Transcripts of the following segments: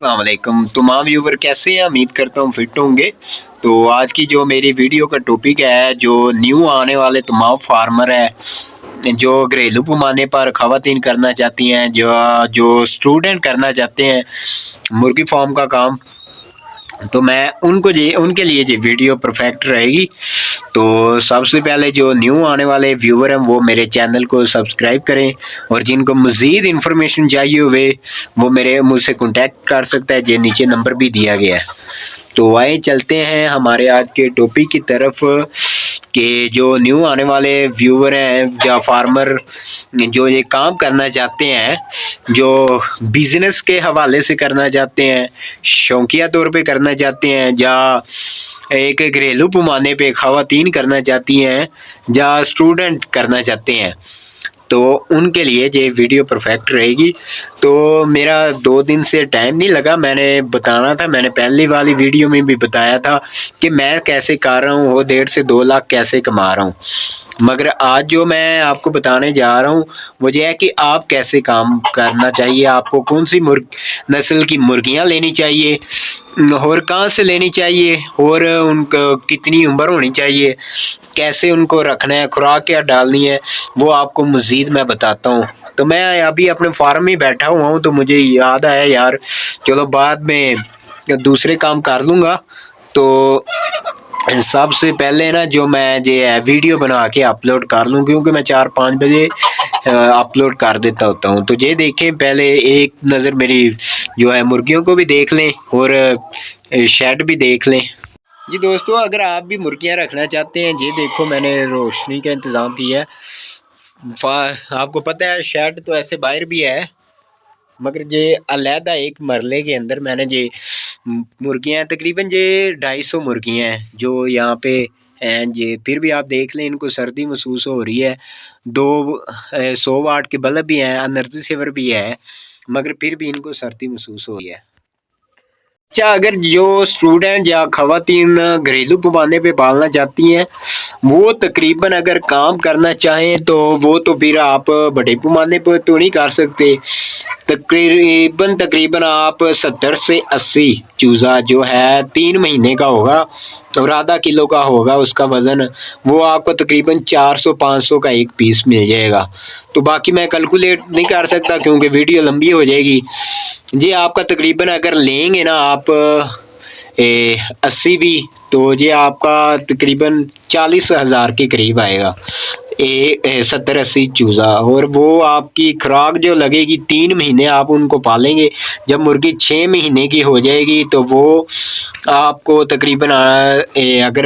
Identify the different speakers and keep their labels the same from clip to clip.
Speaker 1: السلام علیکم تمام ویور کیسے ہیں؟ امید کرتا ہوں فٹ ہوں گے۔ تو آج کی جو میری ویڈیو کا ٹاپک ہے، جو نیو آنے والے تمام فارمر ہیں جو گھریلو پیمانے پر خواتین کرنا چاہتی ہیں، جو اسٹوڈنٹ کرنا چاہتے ہیں مرغی فارم کا کام، تو میں ان کے لیے یہ ویڈیو پرفیکٹ رہے گی۔ تو سب سے پہلے جو نیو آنے والے ویور ہیں وہ میرے چینل کو سبسکرائب کریں، اور جن کو مزید انفارمیشن چاہیے ہوئے وہ مجھ سے کانٹیکٹ کر سکتا ہے، جو نیچے نمبر بھی دیا گیا ہے۔ تو آئے چلتے ہیں ہمارے آج کے ٹاپک کی طرف، کہ جو نیو آنے والے ویور ہیں یا فارمر جو یہ کام کرنا چاہتے ہیں، جو بزنس کے حوالے سے کرنا چاہتے ہیں، شوقیہ طور پہ کرنا چاہتے ہیں، یا ایک گھریلو پیمانے پہ خواتین کرنا چاہتی ہیں، یا اسٹوڈنٹ کرنا چاہتے ہیں، تو ان کے لیے یہ ویڈیو پرفیکٹ رہے گی۔ تو میرا 2 دن سے ٹائم نہیں لگا، میں نے بتانا تھا، میں نے پہلی والی ویڈیو میں بھی بتایا تھا کہ میں کیسے کر رہا ہوں، وہ 1.5 سے 2 لاکھ کیسے کما رہا ہوں، مگر آج جو میں آپ کو بتانے جا رہا ہوں وہ یہ ہے کہ آپ کیسے کام کرنا چاہیے، آپ کو کون سی نسل کی مرغیاں لینی چاہیے، اور کہاں سے لینی چاہیے، اور ان کو کتنی عمر ہونی چاہیے، کیسے ان کو رکھنا ہے، خوراک کیا ڈالنی ہے، وہ آپ کو مزید میں بتاتا ہوں۔ تو میں ابھی اپنے فارم میں بیٹھا ہوا ہوں، تو مجھے یاد آیا یار چلو بعد میں دوسرے کام کر لوں گا۔ تو سب سے پہلے نا جو میں یہ ویڈیو بنا کے اپلوڈ کر لوں، کیونکہ میں 4-5 بجے اپلوڈ کر دیتا ہوتا ہوں، تو یہ دیکھیں پہلے ایک نظر میری جو ہے مرغیوں کو بھی دیکھ لیں اور شیڈ بھی دیکھ لیں۔ جی دوستو، اگر آپ بھی مرغیاں رکھنا چاہتے ہیں، یہ دیکھو میں نے روشنی کا انتظام کیا ہے، آپ کو پتہ ہے شیڈ تو ایسے باہر بھی ہے، مگر یہ علیحدہ ایک مرلے کے اندر میں نے یہ مرغیاں تقریباً 250 مرغیاں ہیں جو یہاں پہ ہیں۔ یہ پھر بھی آپ دیکھ لیں، ان کو سردی محسوس ہو رہی ہے، 100 واٹ کے بلب بھی ہیں، انرجی سیور بھی ہے، مگر پھر بھی ان کو سردی محسوس ہو رہی ہے۔ اچھا، اگر جو اسٹوڈنٹ یا خواتین گھریلو پیمانے پہ پالنا چاہتی ہیں، وہ تقریباً اگر کام کرنا چاہیں تو وہ تو پھر آپ بڑے پیمانے پہ تو نہیں کر سکتے، تقریباً آپ 70 سے 80 چوزا جو ہے 3 مہینے کا ہوگا اور ½ کلو کا ہوگا اس کا وزن، وہ آپ کو تقریباً 400-500 کا ایک پیس مل جائے گا۔ تو باقی میں کیلکولیٹ نہیں کر سکتا کیونکہ ویڈیو لمبی ہو جائے گی۔ جی آپ کا تقریباً اگر لیں گے نا آپ 80 بھی، تو یہ آپ کا تقریباً 40,000 کے قریب آئے گا 70-80 چوزا، اور وہ آپ کی خوراک جو لگے گی 3 مہینے آپ ان کو پالیں گے، جب مرغی 6 مہینے کی ہو جائے گی تو وہ آپ کو تقریباً اگر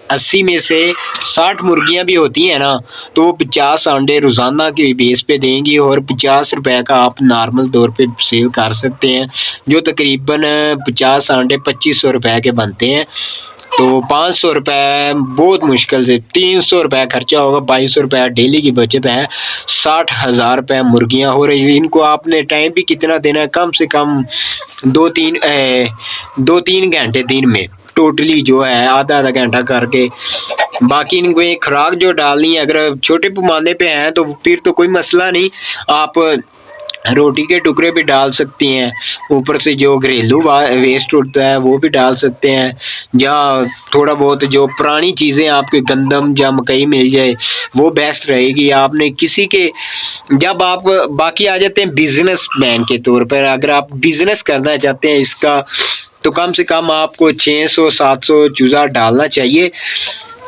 Speaker 1: 80 میں سے 60 مرغیاں بھی ہوتی ہیں نا تو وہ 50 انڈے روزانہ کے بیس پہ دیں گی، اور 50 روپے کا آپ نارمل طور پہ سیل کر سکتے ہیں، جو تقریباً 50 انڈے 2500 روپے کے بنتے ہیں۔ تو 500 روپے بہت مشکل سے 300 روپے خرچہ ہوگا، 2200 روپے ڈیلی کی بچت ہے، 60,000 روپے مرغیاں ہو رہی ہیں۔ ان کو آپ نے ٹائم بھی کتنا دینا ہے، کم سے کم 2-3 گھنٹے دن میں، ٹوٹلی جو ہے آدھا گھنٹہ کر کے، باقی ان کو ایک خوراک جو ڈالنی ہے۔ اگر چھوٹے پیمانے پہ ہیں تو پھر تو کوئی مسئلہ نہیں، آپ روٹی کے ٹکڑے بھی ڈال سکتے ہیں، اوپر سے جو گھریلو ویسٹ ہوتا ہے وہ بھی ڈال سکتے ہیں، یا تھوڑا بہت جو پرانی چیزیں آپ کے گندم یا مکئی مل جائے وہ بیسٹ رہے گی۔ آپ نے کسی کے جب آپ باقی آ جاتے ہیں بزنس مین کے طور پر، اگر آپ بزنس کرنا چاہتے ہیں اس کا، تو کم سے کم آپ کو 600-700 چوزا ڈالنا چاہیے،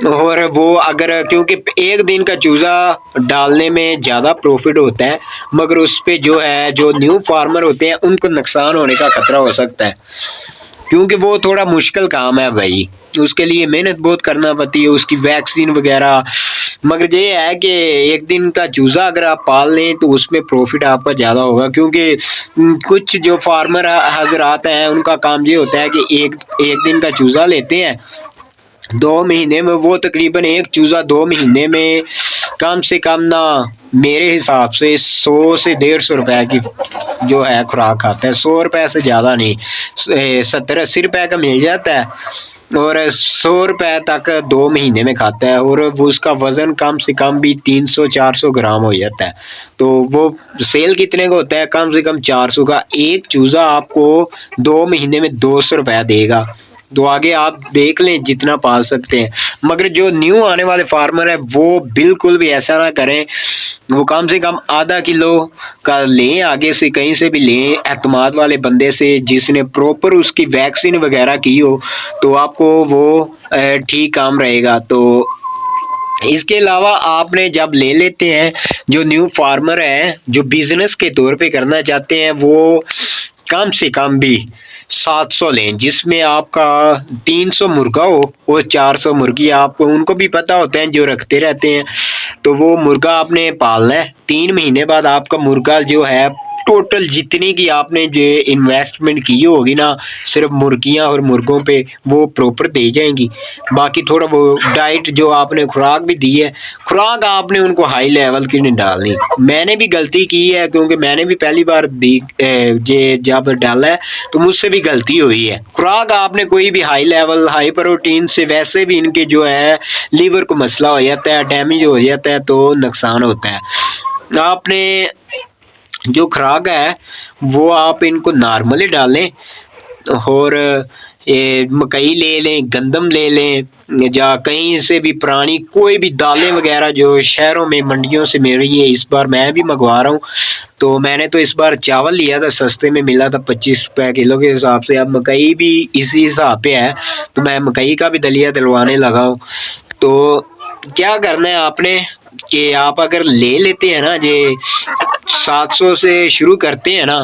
Speaker 1: اور وہ اگر کیونکہ ایک دن کا چوزا ڈالنے میں زیادہ پروفٹ ہوتا ہے، مگر اس پہ جو ہے جو نیو فارمر ہوتے ہیں ان کو نقصان ہونے کا خطرہ ہو سکتا ہے، کیونکہ وہ تھوڑا مشکل کام ہے بھائی، اس کے لیے محنت بہت کرنا پڑتی ہے، اس کی ویکسین وغیرہ۔ مگر یہ ہے کہ ایک دن کا چوزا اگر آپ پال لیں تو اس میں پروفٹ آپ کا زیادہ ہوگا، کیونکہ کچھ جو فارمر حضرات ہیں ان کا کام یہ ہوتا ہے کہ ایک دن کا چوزا لیتے ہیں، 2 مہینے میں وہ تقریباً ایک چوزا 2 مہینے میں کم سے کم نہ میرے حساب سے 100 سے 150 روپے کی جو ہے خوراک کھاتا ہے، 100 روپے سے زیادہ نہیں، 70-80 روپے کا مل جاتا ہے۔ اور 100 روپے تک 2 مہینے میں کھاتا ہے، اور اس کا وزن کم سے کم بھی 300-400 گرام ہو جاتا ہے۔ تو وہ سیل کتنے کا ہوتا ہے؟ کم سے کم 400 کا۔ ایک چوزا آپ کو 2 مہینے میں 200 روپے دے گا۔ تو آگے آپ دیکھ لیں جتنا پال سکتے ہیں۔ مگر جو نیو آنے والے فارمر ہے وہ بالکل بھی ایسا نہ کریں، وہ کم سے کم آدھا کلو کا لیں، آگے سے کہیں سے بھی لیں، اعتماد والے بندے سے جس نے پروپر اس کی ویکسین وغیرہ کی ہو، تو آپ کو وہ ٹھیک کام رہے گا۔ تو اس کے علاوہ آپ نے جب لے لیتے ہیں، جو نیو فارمر ہے جو بزنس کے طور پہ کرنا چاہتے ہیں، وہ کم سے کم بھی 700 لیں، جس میں آپ کا 300 مرغا ہو اور 400 مرغی۔ آپ کو ان کو بھی پتہ ہوتا ہے جو رکھتے رہتے ہیں، تو وہ مرغا آپ نے پالنا ہے۔ 3 مہینے بعد آپ کا مرغا جو ہے ٹوٹل جتنی کی آپ نے جو انویسٹمنٹ کی ہوگی نا، صرف مرغیاں اور مرغوں پہ، وہ پراپر دے جائیں گی۔ باقی تھوڑا وہ ڈائٹ جو آپ نے خوراک بھی دی ہے، خوراک آپ نے ان کو ہائی لیول کی نہیں ڈالنی۔ میں نے بھی غلطی کی ہے، کیونکہ میں نے بھی پہلی بار جب ڈالا ہے تو مجھ سے بھی غلطی ہوئی ہے۔ خوراک آپ نے کوئی بھی ہائی لیول ہائی پروٹین سے، ویسے بھی ان کے جو ہے لیور کو مسئلہ ہو جاتا ہے، ڈیمیج ہو جاتا ہے، تو نقصان ہوتا ہے۔ آپ نے جو خوراک ہے وہ آپ ان کو نارملی ڈالیں، اور مکئی لے لیں، گندم لے لیں، یا کہیں سے بھی پرانی کوئی بھی دالیں وغیرہ جو شہروں میں منڈیوں سے مل رہی ہے۔ اس بار میں بھی منگوا رہا ہوں، تو میں نے تو اس بار چاول لیا تھا، سستے میں ملا تھا 25 روپے کلو کے حساب سے۔ اب مکئی بھی اسی حساب پہ ہے، تو میں مکئی کا بھی دلیا دلوانے لگا ہوں۔ تو کیا کرنا ہے آپ نے کہ آپ اگر لے لیتے ہیں نا، یہ 700 سے شروع کرتے ہیں نا،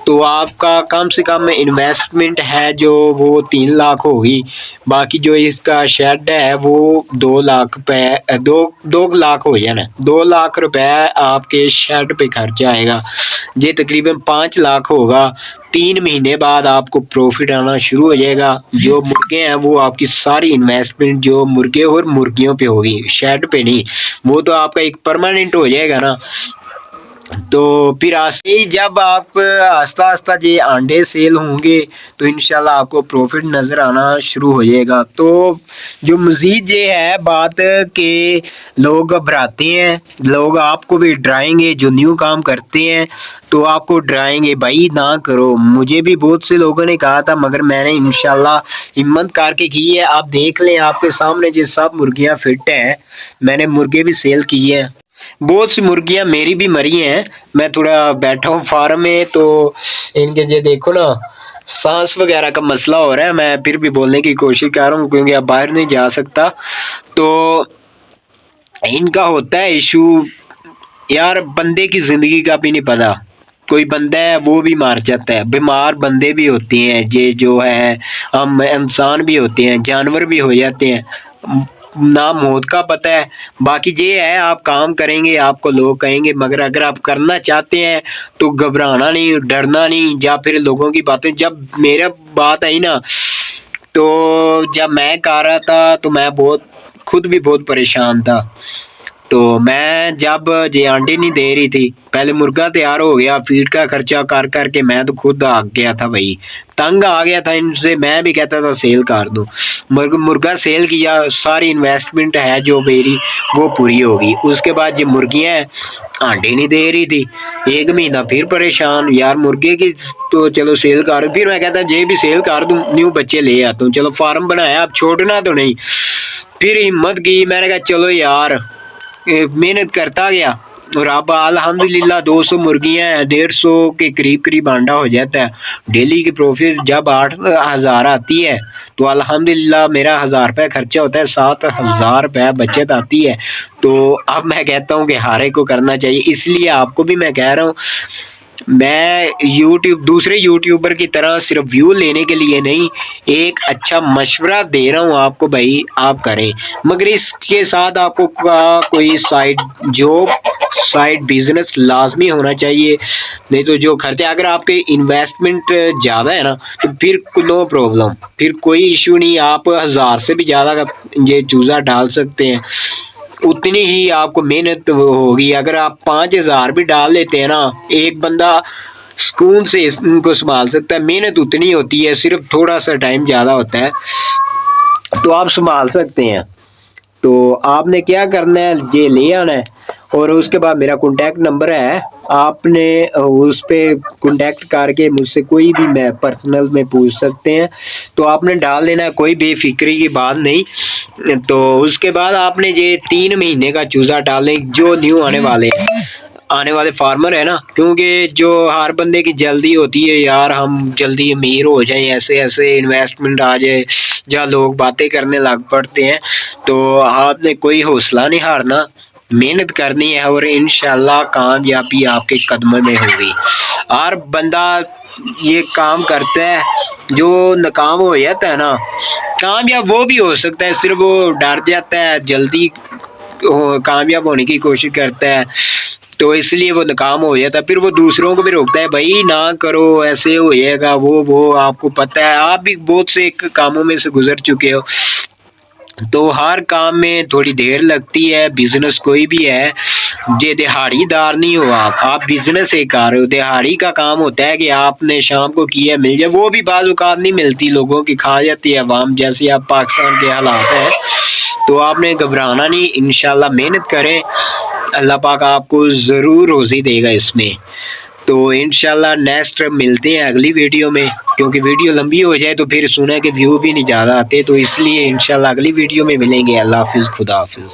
Speaker 1: تو آپ کا کم سے کم انویسٹمنٹ ہے جو وہ 3 لاکھ ہوگی۔ باقی جو اس کا شیڈ ہے وہ 2 لاکھ روپے، 2 لاکھ ہو جانا، 2 لاکھ روپے آپ کے شیڈ پہ خرچ آئے گا۔ یہ تقریباً 5 لاکھ ہوگا۔ 3 مہینے بعد آپ کو پروفٹ آنا شروع ہو جائے گا۔ جو مرغے ہیں وہ آپ کی ساری انویسٹمنٹ جو مرغے اور مرغیوں پہ ہوگی، شیڈ پہ نہیں، وہ تو آپ کا ایک پرماننٹ ہو جائے گا نا۔ تو پھر جب آپ آہستہ آہستہ جی انڈے سیل ہوں گے تو انشاءاللہ آپ کو پروفٹ نظر آنا شروع ہو جائے گا۔ تو جو مزید یہ ہے بات کہ لوگ گھبراتے ہیں، لوگ آپ کو بھی ڈرائیں گے، جو نیو کام کرتے ہیں تو آپ کو ڈرائیں گے، بھائی نہ کرو۔ مجھے بھی بہت سے لوگوں نے کہا تھا، مگر میں نے انشاءاللہ ہمت کر کے کی ہے۔ آپ دیکھ لیں، آپ کے سامنے جو سب مرغیاں فٹ ہیں، میں نے مرغے بھی سیل کیے ہیں۔ بہت سی مرغیاں میری بھی مری ہیں، میں تھوڑا بیٹھا ہوں فارم میں، تو ان کے جو دیکھو نا سانس وغیرہ کا مسئلہ ہو رہا ہے، میں پھر بھی بولنے کی کوشش کر رہا ہوں کیونکہ اب باہر نہیں جا سکتا۔ تو ان کا ہوتا ہے ایشو یار، بندے کی زندگی کا بھی نہیں پتا، کوئی بندہ ہے وہ بھی مار جاتا ہے، بیمار بندے بھی ہوتے ہیں، یہ جو ہے ہم انسان بھی ہوتے ہیں، جانور بھی ہو جاتے ہیں، نہ موت کا پتہ ہے۔ باقی یہ ہے آپ کام کریں گے آپ کو لوگ کہیں گے، مگر اگر آپ کرنا چاہتے ہیں تو گھبرانا نہیں، ڈرنا نہیں، یا پھر لوگوں کی باتیں۔ جب میرا بات آئی نا، تو جب میں کر رہا تھا تو میں خود بھی بہت پریشان تھا۔ تو میں جب یہ انڈے نہیں دے رہی تھی، پہلے مرغا تیار ہو گیا، فیڈ کا خرچہ کر کر کے میں تو خود آ گیا تھا، بھائی تنگ آ گیا تھا ان سے۔ میں بھی کہتا تھا سیل کر دوں، مرغا سیل کیا، ساری انویسٹمنٹ ہے جو میری وہ پوری ہوگی۔ اس کے بعد یہ مرغیاں ہیں، انڈے نہیں دے رہی تھی، 1 مہینہ پھر پریشان، یار مرغے کی تو چلو سیل کر، پھر میں کہتا یہ بھی سیل کر دوں، نیو بچے لے آتا ہوں، چلو فارم بنایا، اب چھوڑنا تو نہیں۔ پھر ہمت کی، میں نے کہا چلو یار، محنت کرتا گیا، اور اب الحمدللہ 200 مرغیاں ہیں، 150 کے قریب انڈا ہو جاتا ہے۔ ڈیلی کی پروفٹ جب 8,000 آتی ہے تو الحمدللہ میرا 1,000 روپے خرچہ ہوتا ہے، 7,000 روپے بچت آتی ہے۔ تو اب میں کہتا ہوں کہ ہر ایک کو کرنا چاہیے، اس لیے آپ کو بھی میں کہہ رہا ہوں، میں دوسرے یوٹیوبر کی طرح صرف ویو لینے کے لیے نہیں، ایک اچھا مشورہ دے رہا ہوں آپ کو، بھائی آپ کریں، مگر اس کے ساتھ آپ کو کوئی سائڈ جاب، سائڈ بزنس لازمی ہونا چاہیے، نہیں تو جو خرچہ، اگر آپ کے انویسٹمنٹ زیادہ ہے نا تو پھر نو پرابلم، پھر کوئی ایشو نہیں، آپ 1,000 سے بھی زیادہ یہ چوزا ڈال سکتے ہیں، اتنی ہی آپ کو محنت ہوگی۔ اگر آپ 5,000 بھی ڈال لیتے ہیں نا، ایک بندہ سکون سے ان کو سنبھال سکتا ہے، محنت اتنی ہوتی ہے، صرف تھوڑا سا ٹائم زیادہ ہوتا ہے۔ تو آپ سنبھال سکتے ہیں۔ تو آپ نے کیا کرنا ہے، یہ لے آنا ہے، اور اس کے بعد میرا کانٹیکٹ نمبر ہے، آپ نے اس پہ کانٹیکٹ کر کے مجھ سے کوئی بھی میں پرسنل میں پوچھ سکتے ہیں۔ تو آپ نے ڈال لینا ہے، کوئی بے فکری کی بات نہیں۔ تو اس کے بعد آپ نے یہ 3 مہینے کا چوزا ڈالیں جو نیو آنے والے فارمر ہے نا، کیونکہ جو ہر بندے کی جلدی ہوتی ہے یار، ہم جلدی امیر ہو جائیں، ایسے ایسے انویسٹمنٹ آ جائے جہاں لوگ باتیں کرنے لگ پڑتے ہیں۔ تو آپ نے کوئی حوصلہ نہیں ہارنا، محنت کرنی ہے، اور انشاءاللہ کامیابی آپ کے قدموں میں ہوگی۔ ہر بندہ یہ کام کرتا ہے، جو ناکام ہو جاتا ہے نا، کامیاب وہ بھی ہو سکتا ہے، صرف وہ ڈر جاتا ہے، جلدی کامیاب ہونے کی کوشش کرتا ہے، تو اس لیے وہ ناکام ہو جاتا ہے۔ پھر وہ دوسروں کو بھی روکتا ہے، بھائی نہ کرو، ایسے ہو جائے گا، وہ آپ کو پتہ ہے، آپ بھی بہت سے کاموں میں سے گزر چکے ہو۔ تو ہر کام میں تھوڑی دیر لگتی ہے، بزنس کوئی بھی ہے، یہ دہاڑی دار نہیں ہو، آپ بزنس ہی کر رہے ہو۔ دہاڑی کا کام ہوتا ہے کہ آپ نے شام کو کیا مل جائے، وہ بھی بعض اوقات نہیں ملتی، لوگوں کی کھا جاتی ہے عوام، جیسے آپ پاکستان کے حالات ہیں۔ تو آپ نے گھبرانا نہیں، انشاءاللہ محنت کریں، اللہ پاک آپ کو ضرور روزی دے گا اس میں۔ تو انشاءاللہ نیکسٹ ملتے ہیں اگلی ویڈیو میں، کیونکہ ویڈیو لمبی ہو جائے تو پھر سنیں کہ ویو بھی نہیں زیادہ آتے، تو اس لیے انشاءاللہ اگلی ویڈیو میں ملیں گے۔ اللہ حافظ، خدا حافظ۔